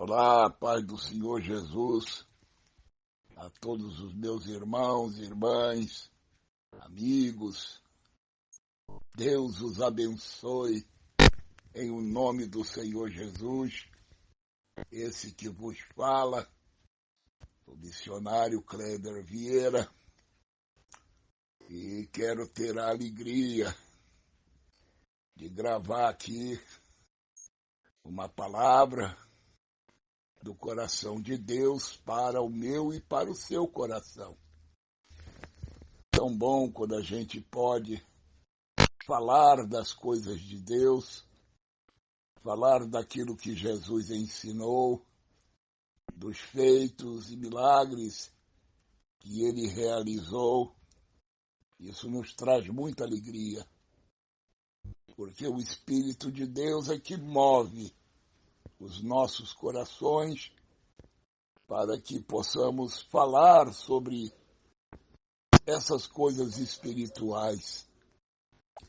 Olá, paz do Senhor Jesus, a todos os meus irmãos, irmãs, amigos. Deus os abençoe em o nome do Senhor Jesus. Esse que vos fala, o missionário Kleber Vieira, e quero ter a alegria de gravar aqui uma palavra do coração de Deus para o meu e para o seu coração. Tão bom quando a gente pode falar das coisas de Deus, falar daquilo que Jesus ensinou, dos feitos e milagres que ele realizou. Isso nos traz muita alegria, porque o Espírito de Deus é que move os nossos corações para que possamos falar sobre essas coisas espirituais.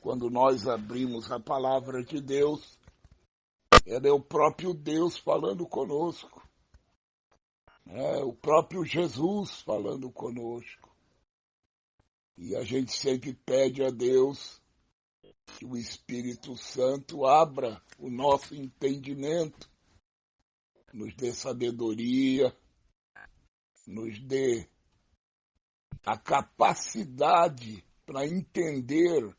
Quando nós abrimos a palavra de Deus, ela é o próprio Deus falando conosco. É o próprio Jesus falando conosco. E a gente sempre pede a Deus que o Espírito Santo abra o nosso entendimento, nos dê sabedoria, nos dê a capacidade para entender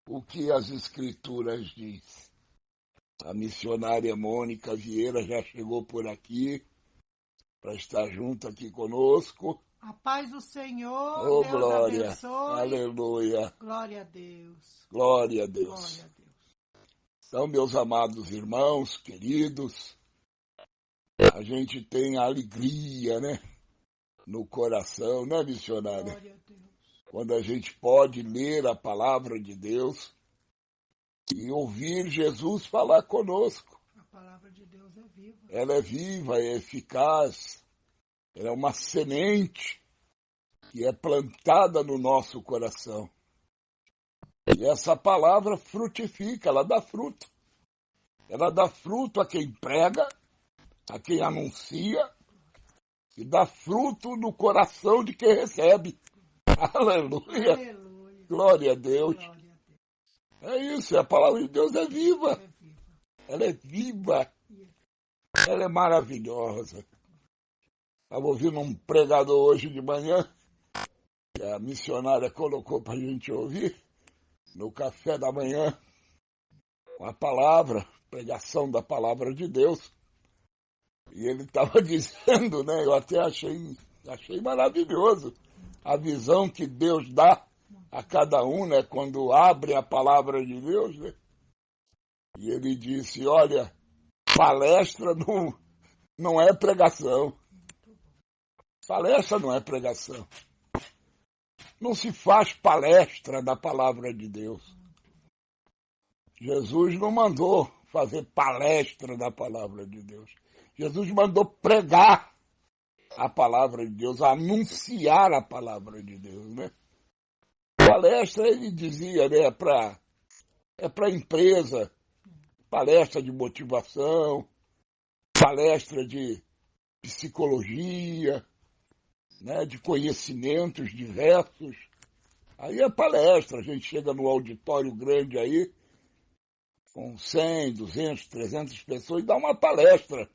o que as Escrituras diz. A missionária Mônica Vieira já chegou por aqui para estar junto aqui conosco. A paz do Senhor, Oh, Deus glória, abençoe. aleluia, Glória a Deus. glória a Deus. Glória a Deus. Então, meus amados irmãos, queridos, a gente tem a alegria, né, no coração, né, missionária? Glória a Deus. Quando a gente pode ler a palavra de Deus e ouvir Jesus falar conosco. A palavra de Deus é viva. Ela é viva, é eficaz, ela é uma semente que é plantada no nosso coração. E essa palavra frutifica, ela dá fruto. Ela dá fruto a quem prega, a quem anuncia, e dá fruto no coração de quem recebe. Aleluia! Aleluia. Glória a Deus! Glória a Deus. É isso, a palavra de Deus é viva. É viva. Ela é viva. Ela é maravilhosa. Estava ouvindo um pregador hoje de manhã, que a missionária colocou para a gente ouvir, no café da manhã, com a palavra, pregação da palavra de Deus. E ele estava dizendo, né, eu até achei maravilhoso a visão que Deus dá a cada um, né, quando abre a palavra de Deus, né? E ele disse, olha, palestra não é pregação. Palestra não é pregação. Não se faz palestra da palavra de Deus. Jesus não mandou fazer palestra da palavra de Deus. Jesus mandou pregar a palavra de Deus, anunciar a palavra de Deus, né? Palestra, ele dizia, né, é para empresa, palestra de motivação, palestra de psicologia, né, de conhecimentos diversos. Aí é palestra, a gente chega no auditório grande aí, com 100, 200, 300 pessoas, e dá uma palestra.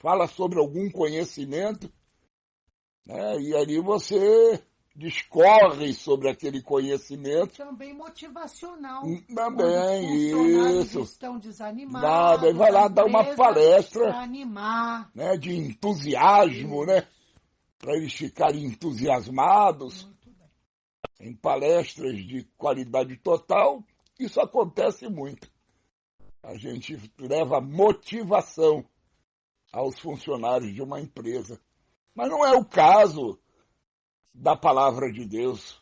Fala sobre algum conhecimento, né, e ali você discorre sobre aquele conhecimento. Também motivacional. Também, os funcionários isso. Estão desanimados. Nada, ele vai lá dar uma palestra, para animar, né, de entusiasmo, né, para eles ficarem entusiasmados. Muito bem. Em palestras de qualidade total, isso acontece muito. A gente leva motivação aos funcionários de uma empresa. Mas não é o caso da palavra de Deus.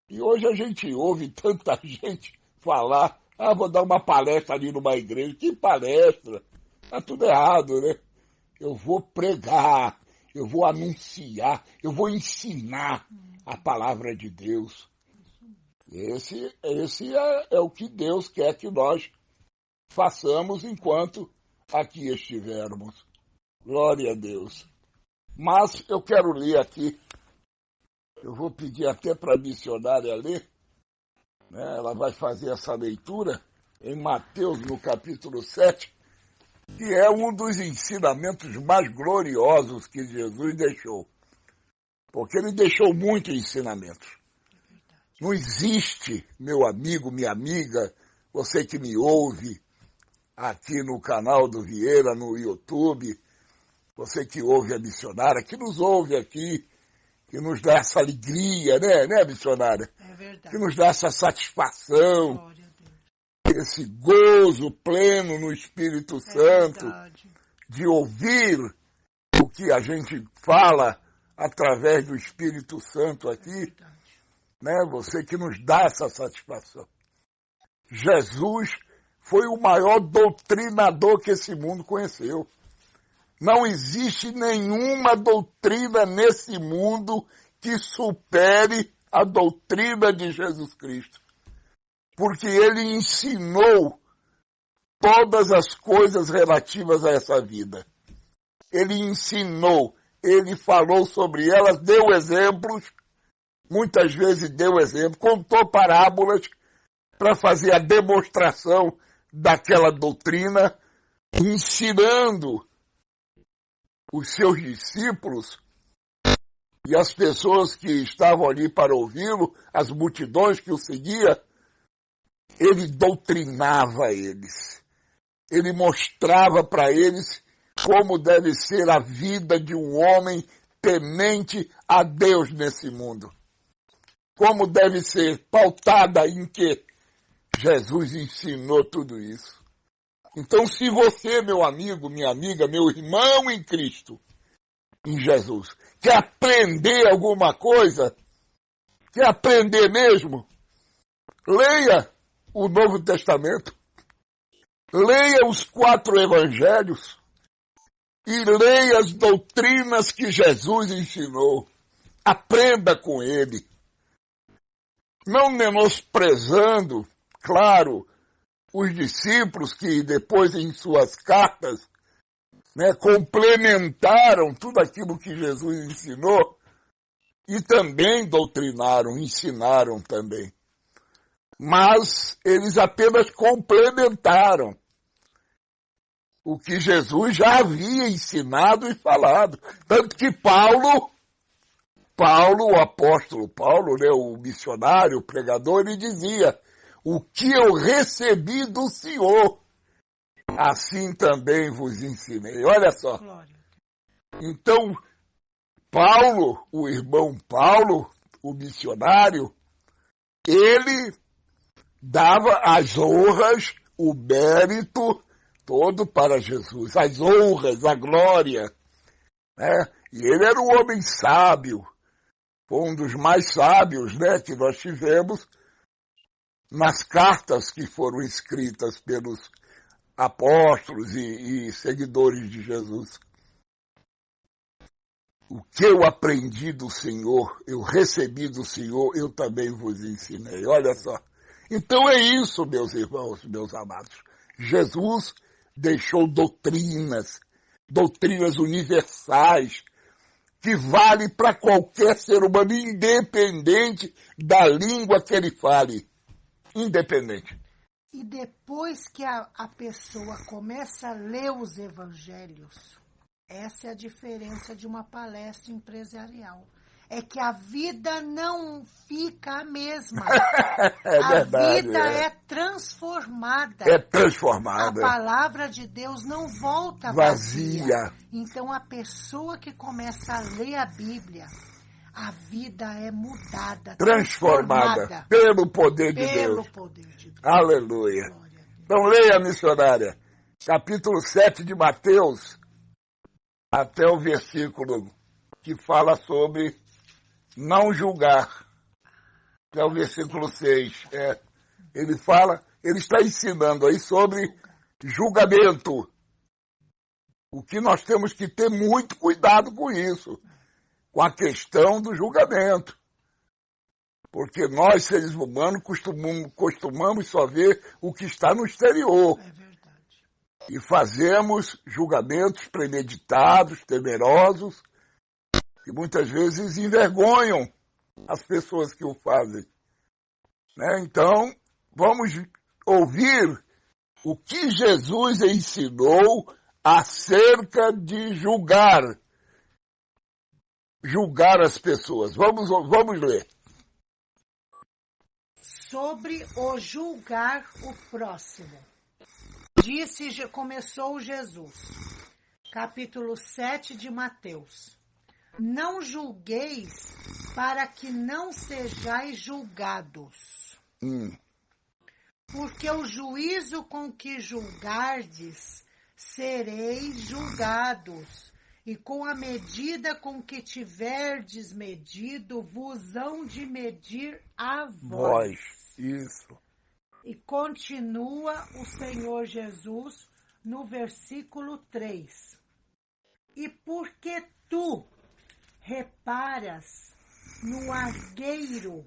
E hoje a gente ouve tanta gente falar, vou dar uma palestra ali numa igreja. Que palestra? Tá tudo errado, né? Eu vou pregar, eu vou anunciar, eu vou ensinar a palavra de Deus. Esse é o que Deus quer que nós façamos enquanto aqui estivermos. Glória a Deus. Mas eu quero ler aqui, eu vou pedir até para a missionária ler, né? Ela vai fazer essa leitura em Mateus, no capítulo 7, que é um dos ensinamentos mais gloriosos que Jesus deixou. Porque ele deixou muito ensinamento. Não existe, meu amigo, minha amiga, você que me ouve aqui no canal do Vieira, no YouTube, você que ouve a missionária, que nos ouve aqui, que nos dá essa alegria, né, missionária? É verdade. Que nos dá essa satisfação, Glória a Deus. esse gozo pleno no Espírito Santo, Verdade. de ouvir o que a gente fala através do Espírito Santo aqui, Verdade. né? Você que nos dá essa satisfação. Jesus foi o maior doutrinador que esse mundo conheceu. Não existe nenhuma doutrina nesse mundo que supere a doutrina de Jesus Cristo. Porque ele ensinou todas as coisas relativas a essa vida. Ele ensinou, ele falou sobre elas, deu exemplos, muitas vezes deu exemplo, contou parábolas para fazer a demonstração daquela doutrina, ensinando os seus discípulos e as pessoas que estavam ali para ouvi-lo, as multidões que o seguiam, ele doutrinava eles. Ele mostrava para eles como deve ser a vida de um homem temente a Deus nesse mundo. Como deve ser pautada em quê? Jesus ensinou tudo isso. Então, se você, meu amigo, minha amiga, meu irmão em Cristo, em Jesus, quer aprender alguma coisa, quer aprender mesmo, leia o Novo Testamento, leia os 4 evangelhos e leia as doutrinas que Jesus ensinou. Aprenda com ele. Não menosprezando, claro, os discípulos que depois em suas cartas, né, complementaram tudo aquilo que Jesus ensinou e também doutrinaram, ensinaram também. Mas eles apenas complementaram o que Jesus já havia ensinado e falado. Tanto que Paulo, o apóstolo Paulo, né, o missionário, o pregador, ele dizia: o que eu recebi do Senhor, assim também vos ensinei. Olha só. Glória. Então, Paulo, o irmão Paulo, o missionário, ele dava as honras, o mérito todo para Jesus. As honras, a glória, né? E ele era um homem sábio. Foi um dos mais sábios, né, que nós tivemos nas cartas que foram escritas pelos apóstolos e seguidores de Jesus. O que eu aprendi do Senhor, eu recebi do Senhor, eu também vos ensinei. Olha só. Então é isso, meus irmãos, meus amados. Jesus deixou doutrinas universais, que vale para qualquer ser humano, independente da língua que ele fale. Independente. E depois que a pessoa começa a ler os evangelhos, essa é a diferença de uma palestra empresarial. É que a vida não fica a mesma. É a verdade, vida é transformada. É transformada. A palavra de Deus não volta Vazia. Então, a pessoa que começa a ler a Bíblia, a vida é mudada, Transformada pelo poder de pelo Deus. poder de Deus. Aleluia. Glória a Deus. Então leia, missionária, capítulo 7 de Mateus, até o versículo que fala sobre não julgar, que é o versículo 6. Ele está ensinando aí sobre julgamento. O que nós temos que ter muito cuidado com isso, com a questão do julgamento. Porque nós, seres humanos, costumamos só ver o que está no exterior. É verdade. E fazemos julgamentos premeditados, temerosos, que muitas vezes envergonham as pessoas que o fazem. Né? Então, vamos ouvir o que Jesus ensinou acerca de julgar as pessoas. Vamos ler. Sobre o julgar o próximo. Começou Jesus, capítulo 7 de Mateus. Não julgueis para que não sejais julgados. Porque o juízo com que julgardes, sereis julgados. E com a medida com que tiverdes medido, vos hão de medir a vós. Isso. E continua o Senhor Jesus no versículo 3. E porque tu reparas no argueiro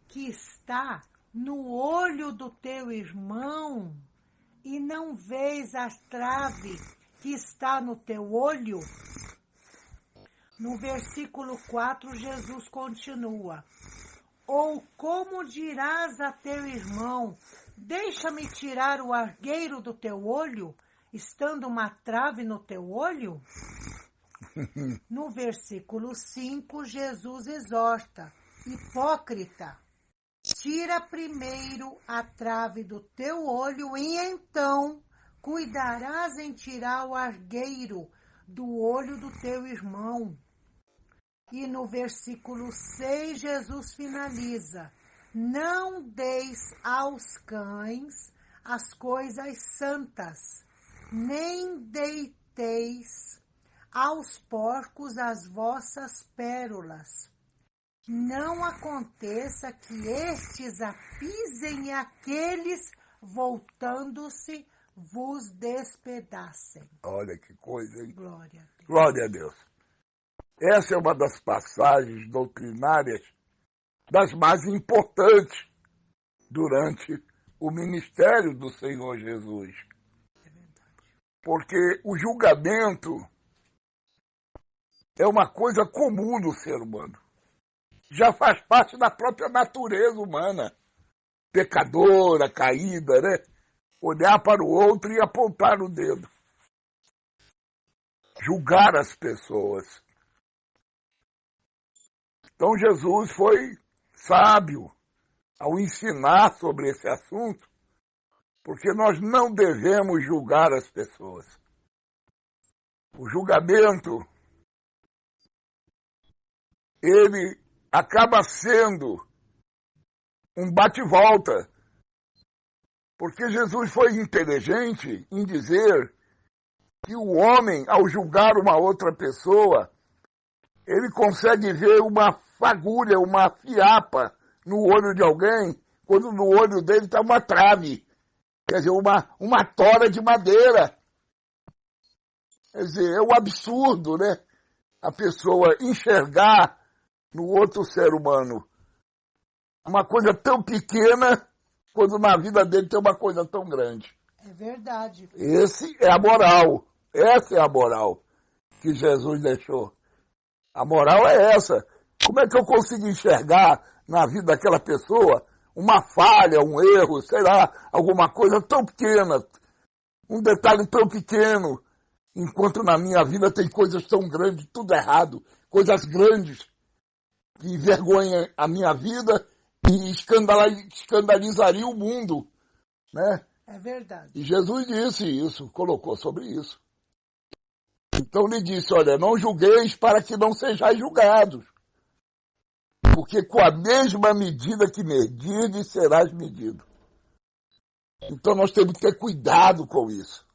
que está no olho do teu irmão e não vês a trave que está no teu olho? No versículo 4, Jesus continua. Ou como dirás a teu irmão, deixa-me tirar o argueiro do teu olho, estando uma trave no teu olho? No versículo 5, Jesus exorta, hipócrita, tira primeiro a trave do teu olho e então cuidarás em tirar o argueiro do olho do teu irmão. E no versículo 6, Jesus finaliza, não deis aos cães as coisas santas, nem deiteis aos porcos as vossas pérolas. Não aconteça que estes a pisem e aqueles, voltando-se, vos despedacem. Olha que coisa, hein? Glória a Deus. Glória a Deus. Essa é uma das passagens doutrinárias das mais importantes durante o ministério do Senhor Jesus. Porque o julgamento é uma coisa comum no ser humano. Já faz parte da própria natureza humana. Pecadora, caída, né? Olhar para o outro e apontar o dedo. Julgar as pessoas. Então Jesus foi sábio ao ensinar sobre esse assunto, porque nós não devemos julgar as pessoas. O julgamento, ele acaba sendo um bate-volta, porque Jesus foi inteligente em dizer que o homem, ao julgar uma outra pessoa, ele consegue ver uma fagulha, uma fiapa no olho de alguém, quando no olho dele está uma trave. Quer dizer, uma tora de madeira. Quer dizer, é um absurdo, né? A pessoa enxergar no outro ser humano uma coisa tão pequena, quando na vida dele tem uma coisa tão grande. É verdade. Essa é a moral que Jesus deixou. A moral é essa. Como é que eu consigo enxergar na vida daquela pessoa uma falha, um erro, sei lá, alguma coisa tão pequena, um detalhe tão pequeno, enquanto na minha vida tem coisas tão grandes, tudo errado, coisas grandes que envergonham a minha vida e escandalizariam o mundo, né? É verdade. E Jesus disse isso, colocou sobre isso. Então ele disse, olha, não julgueis para que não sejais julgados. Porque com a mesma medida que medirdes, serás medido. Então nós temos que ter cuidado com isso.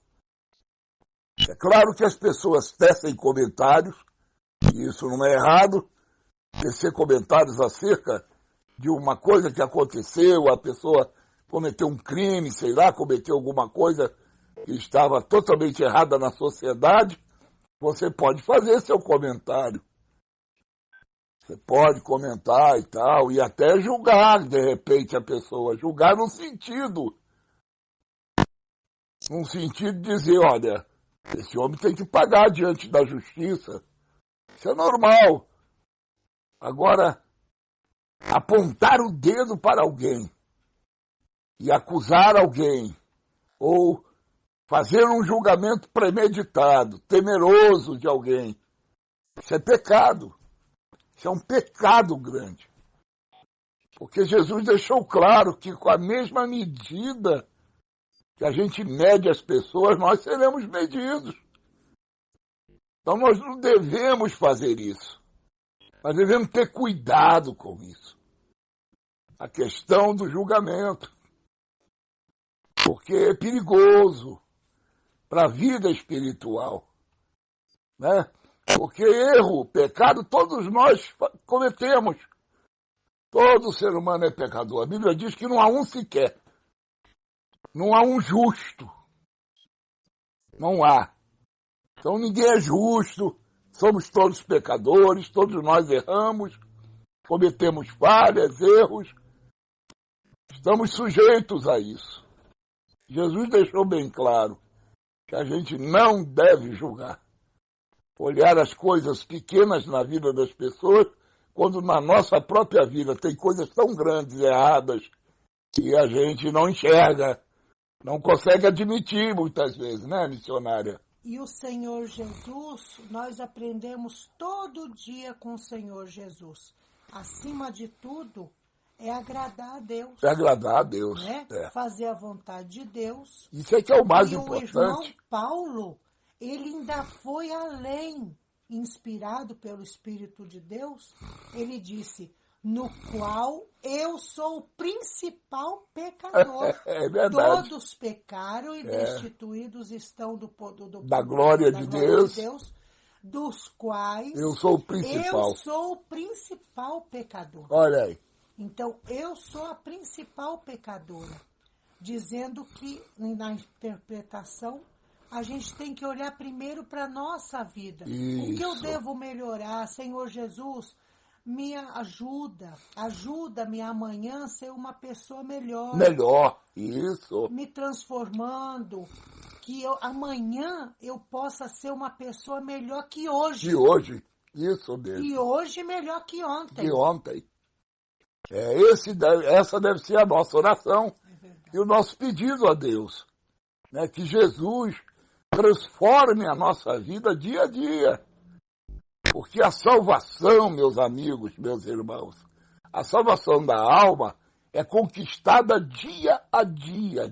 É claro que as pessoas tecem comentários, e isso não é errado, tecer comentários acerca de uma coisa que aconteceu, a pessoa cometeu um crime, sei lá, cometeu alguma coisa que estava totalmente errada na sociedade. Você pode fazer seu comentário. Você pode comentar e tal, e até julgar, de repente, a pessoa. Julgar no sentido num sentido de dizer, olha, esse homem tem que pagar diante da justiça. Isso é normal. Agora, apontar o dedo para alguém e acusar alguém, ou fazer um julgamento premeditado, temeroso de alguém, isso é pecado. Isso é um pecado grande. Porque Jesus deixou claro que com a mesma medida que a gente mede as pessoas, nós seremos medidos. Então nós não devemos fazer isso. Nós devemos ter cuidado com isso. A questão do julgamento. Porque é perigoso para a vida espiritual. Né? Porque erro, pecado, todos nós cometemos. Todo ser humano é pecador. A Bíblia diz que não há um sequer. Não há um justo. Não há. Então ninguém é justo. Somos todos pecadores, todos nós erramos, cometemos falhas, erros. Estamos sujeitos a isso. Jesus deixou bem claro que a gente não deve julgar. Olhar as coisas pequenas na vida das pessoas, quando na nossa própria vida tem coisas tão grandes, erradas, que a gente não enxerga, não consegue admitir muitas vezes, né, missionária? E o Senhor Jesus, nós aprendemos todo dia com o Senhor Jesus. Acima de tudo, é agradar a Deus. É agradar a Deus. Né? É. Fazer a vontade de Deus. Isso é que é o mais e importante. O irmão Paulo, ele ainda foi além, inspirado pelo Espírito de Deus. Ele disse, no qual eu sou o principal pecador. É verdade. Todos pecaram e destituídos estão da glória de Deus, dos quais eu sou o principal. Eu sou o principal pecador. Olha aí. Então, eu sou a principal pecadora. Dizendo que, na interpretação, a gente tem que olhar primeiro para a nossa vida. Isso. O que eu devo melhorar? Senhor Jesus, me ajuda-me amanhã a ser uma pessoa melhor. Melhor, isso. Me transformando, que amanhã eu possa ser uma pessoa melhor que hoje. De hoje, isso mesmo. E hoje melhor que ontem. De ontem. Essa deve ser a nossa oração e o nosso pedido a Deus. Né? Que Jesus transforme a nossa vida dia a dia. Porque a salvação, meus amigos, meus irmãos, a salvação da alma é conquistada dia a dia,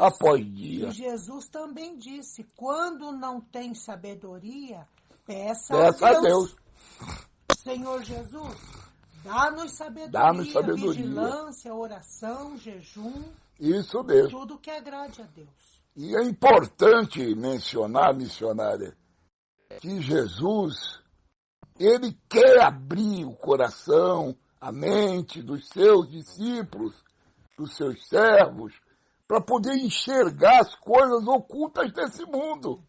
após dia. E Jesus também disse, quando não tem sabedoria, peça a Deus. Senhor Jesus, dá-nos sabedoria, vigilância, oração, jejum. Isso mesmo. Tudo que agrade a Deus. E é importante mencionar, missionária, que Jesus, ele quer abrir o coração, a mente dos seus discípulos, dos seus servos, para poder enxergar as coisas ocultas desse mundo.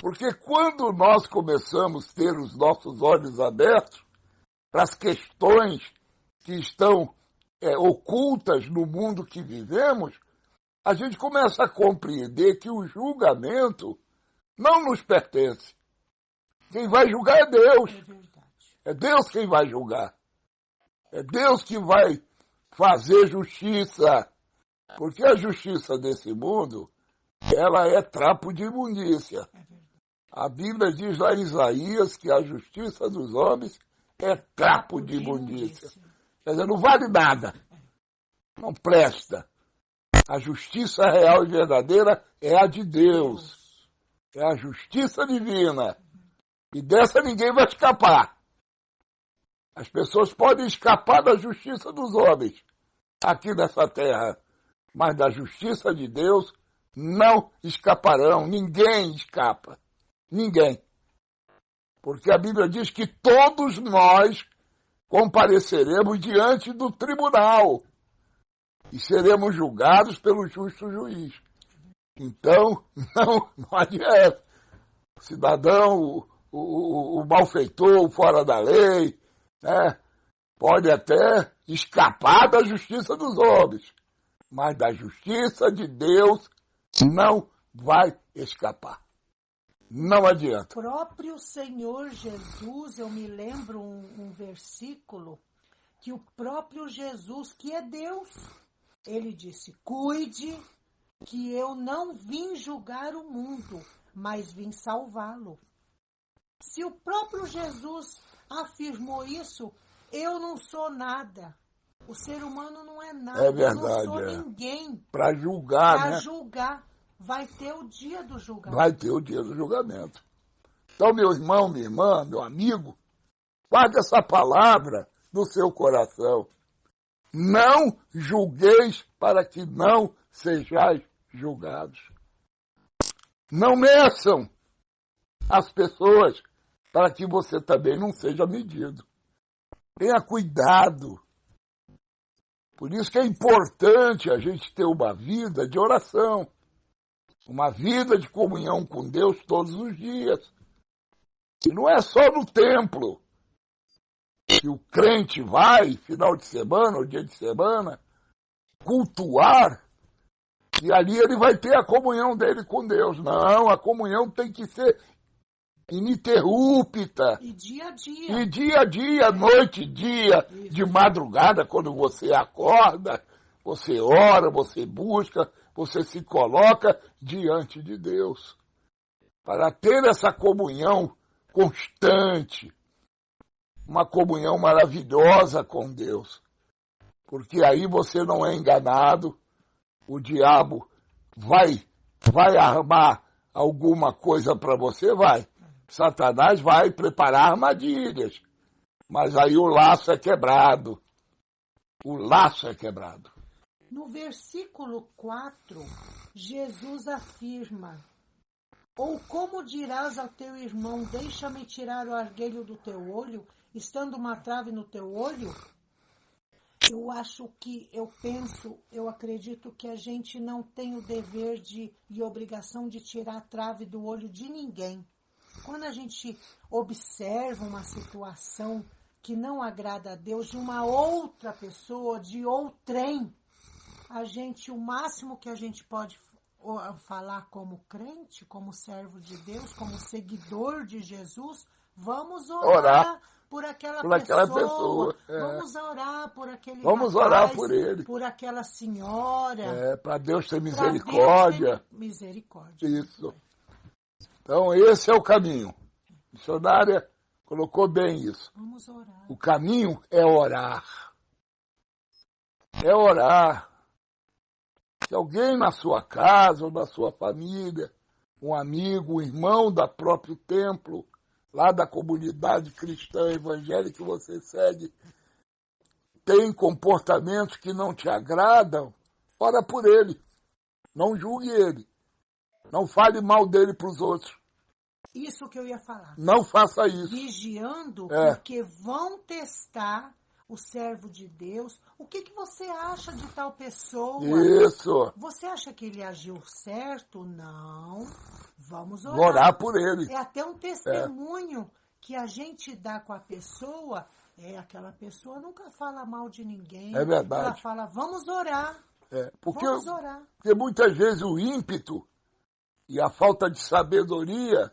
Porque quando nós começamos a ter os nossos olhos abertos para as questões que estão ocultas no mundo que vivemos, a gente começa a compreender que o julgamento não nos pertence. Quem vai julgar é Deus. É Deus quem vai julgar. É Deus que vai fazer justiça. Porque a justiça desse mundo, ela é trapo de imundícia. A Bíblia diz lá em Isaías que a justiça dos homens é trapo de imundícia. Quer dizer, não vale nada. Não presta. A justiça real e verdadeira é a de Deus. É a justiça divina. E dessa ninguém vai escapar. As pessoas podem escapar da justiça dos homens aqui nessa terra, mas da justiça de Deus não escaparão. Ninguém escapa. Ninguém. Porque a Bíblia diz que todos nós compareceremos diante do tribunal e seremos julgados pelo justo juiz. Então, não adianta. O cidadão, o malfeitor, o fora da lei, né, pode até escapar da justiça dos homens, mas da justiça de Deus Não vai escapar. Não adianta. O próprio Senhor Jesus, eu me lembro um versículo que o próprio Jesus, que é Deus, ele disse: cuide que eu não vim julgar o mundo, mas vim salvá-lo. Se o próprio Jesus afirmou isso, eu não sou nada. O ser humano não é nada. É verdade, eu não sou ninguém para julgar, para né? julgar. Vai ter o dia do julgamento. Vai ter o dia do julgamento. Então, meu irmão, minha irmã, meu amigo, guarde essa palavra no seu coração. Não julgueis para que não sejais julgados. Não meçam as pessoas para que você também não seja medido. Tenha cuidado. Por isso que é importante a gente ter uma vida de oração, uma vida de comunhão com Deus todos os dias. E não é só no templo que o crente vai, final de semana ou dia de semana, cultuar, e ali ele vai ter a comunhão dele com Deus. Não, a comunhão tem que ser ininterrupta. E dia a dia. E dia a dia, noite e dia, Isso. de madrugada, quando você acorda, você ora, você busca, você se coloca diante de Deus. Para ter essa comunhão constante, uma comunhão maravilhosa com Deus. Porque aí você não é enganado, o diabo vai armar alguma coisa para você, vai. Satanás vai preparar armadilhas, mas aí o laço é quebrado. O laço é quebrado. No versículo 4, Jesus afirma: ou como dirás ao teu irmão, deixa-me tirar o argueiro do teu olho, estando uma trave no teu olho? Eu acredito que a gente não tem o dever e obrigação de tirar a trave do olho de ninguém. Quando a gente observa uma situação que não agrada a Deus de uma outra pessoa, de outrem, o máximo que a gente pode falar como crente, como servo de Deus, como seguidor de Jesus, vamos orar por aquela pessoa. Vamos orar por aquele Vamos rapaz, orar por ele. por aquela senhora. Para Deus ter misericórdia. Misericórdia. Isso. Então, esse é o caminho. A missionária colocou bem isso. Vamos orar. O caminho é orar. É orar. Se alguém na sua casa ou na sua família, um amigo, um irmão da próprio templo, lá da comunidade cristã evangélica que você segue, tem comportamentos que não te agradam, ora por ele. Não julgue ele. Não fale mal dele para os outros. Isso que eu ia falar. Não faça isso. Vigiando, porque vão testar o servo de Deus. O que você acha de tal pessoa? Isso. Você acha que ele agiu certo? Não. Vamos orar. Orar por ele. É até um testemunho que a gente dá com a pessoa. Aquela pessoa nunca fala mal de ninguém. É verdade. Ela fala, vamos orar. Vamos orar. Porque muitas vezes o ímpeto e a falta de sabedoria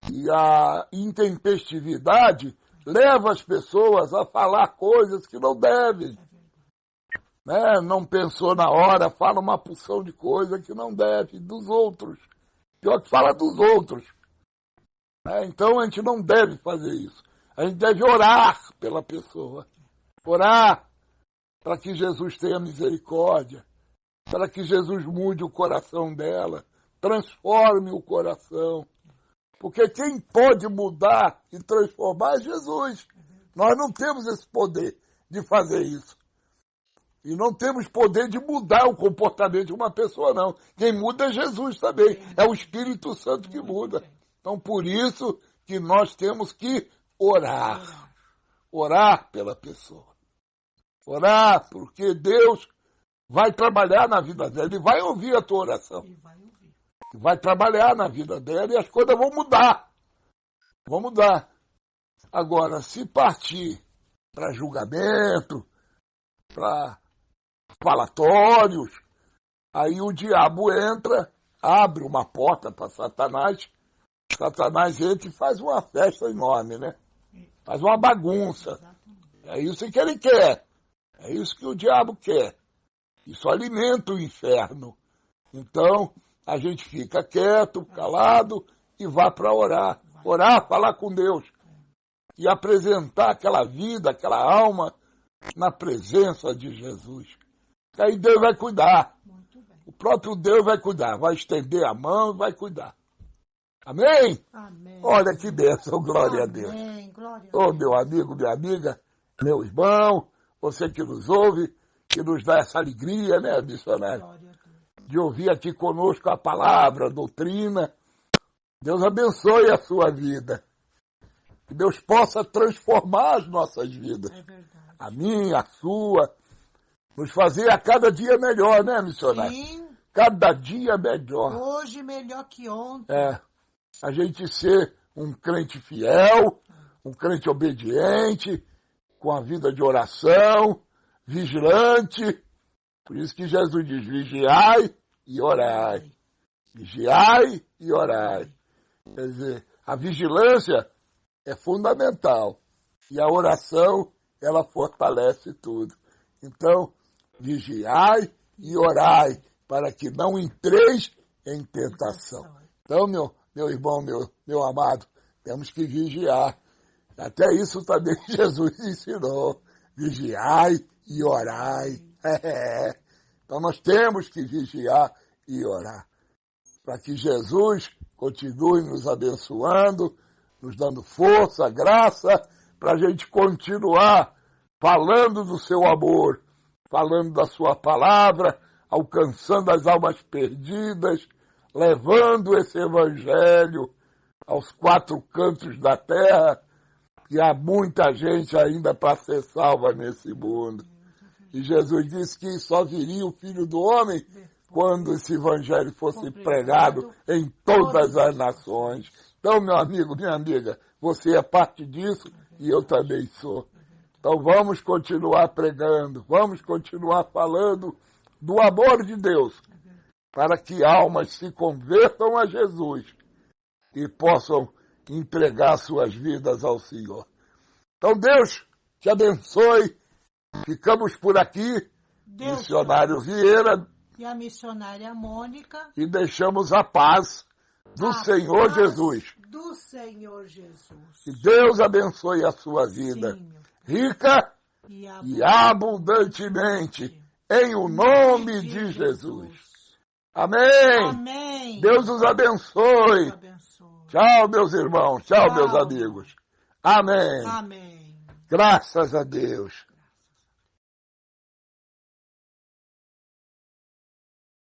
e a intempestividade leva as pessoas a falar coisas que não devem. Né? Não pensou na hora, fala uma porção de coisa que não deve, dos outros. Pior que fala dos outros. Então a gente não deve fazer isso. A gente deve orar pela pessoa. Orar para que Jesus tenha misericórdia. Para que Jesus mude o coração dela. Transforme o coração. Porque quem pode mudar e transformar é Jesus. Nós não temos esse poder de fazer isso. E não temos poder de mudar o comportamento de uma pessoa, não. Quem muda é Jesus também. É o Espírito Santo que muda. Então, por isso que nós temos que orar. Orar pela pessoa. Orar, porque Deus vai trabalhar na vida dela. Ele vai ouvir a tua oração. Vai trabalhar na vida dela e as coisas vão mudar. Vão mudar. Agora, se partir para julgamento, para falatórios, Aí o diabo entra, abre uma porta para Satanás. Satanás entra e faz uma festa enorme, né? Faz uma bagunça. É isso que ele quer. É isso que o diabo quer. Isso alimenta o inferno. Então, a gente fica quieto, calado e vai para orar. Orar, falar com Deus. E apresentar aquela vida, aquela alma na presença de Jesus. Que aí Deus vai cuidar. O próprio Deus vai cuidar. Vai estender a mão e vai cuidar. Amém? Amém. Olha que bênção, glória a Deus. Amém, glória a Ô, Deus. meu amigo, minha amiga, meu irmão, você que nos ouve, que nos dá essa alegria, né, missionário? Glória a Deus. De ouvir aqui conosco a palavra, a doutrina. Deus abençoe a sua vida. Que Deus possa transformar as nossas vidas. É verdade. A minha, a sua. Nos fazer a cada dia melhor, né, missionário? Sim, Cada dia melhor. hoje melhor que ontem. É. A gente ser um crente fiel, um crente obediente, com a vida de oração, vigilante. Por isso que Jesus diz, vigiai e orai. Vigiai e orai. Quer dizer, a vigilância é fundamental. E a oração, ela fortalece tudo. Então, vigiai e orai, para que não entreis em tentação. Então, meu irmão, meu amado, temos que vigiar. Até isso também Jesus ensinou. Vigiai e orai. Então nós temos que vigiar e orar. Para que Jesus continue nos abençoando, nos dando força, graça, para a gente continuar falando do seu amor, falando da sua palavra, alcançando as almas perdidas, levando esse evangelho aos 4 cantos da terra, que há muita gente ainda para ser salva nesse mundo. E Jesus disse que só viria o Filho do Homem quando esse evangelho fosse pregado em todas as nações. Então, meu amigo, minha amiga, você é parte disso e eu também sou. Então vamos continuar pregando, vamos continuar falando do amor de Deus, para que almas se convertam a Jesus e possam entregar suas vidas ao Senhor. Então Deus te abençoe. Ficamos por aqui, Deus missionário Vieira, e a missionária Mônica. e deixamos a paz do Senhor Jesus. Do Senhor Jesus. Que Deus abençoe a sua vida, Sim, meu Pai. rica E e abundantemente, em o nome de Jesus. Amém. Amém. Deus os abençoe. Deus abençoe. Tchau, meus irmãos. Tchau, Tchau. meus amigos. Amém. Amém. Graças a Deus.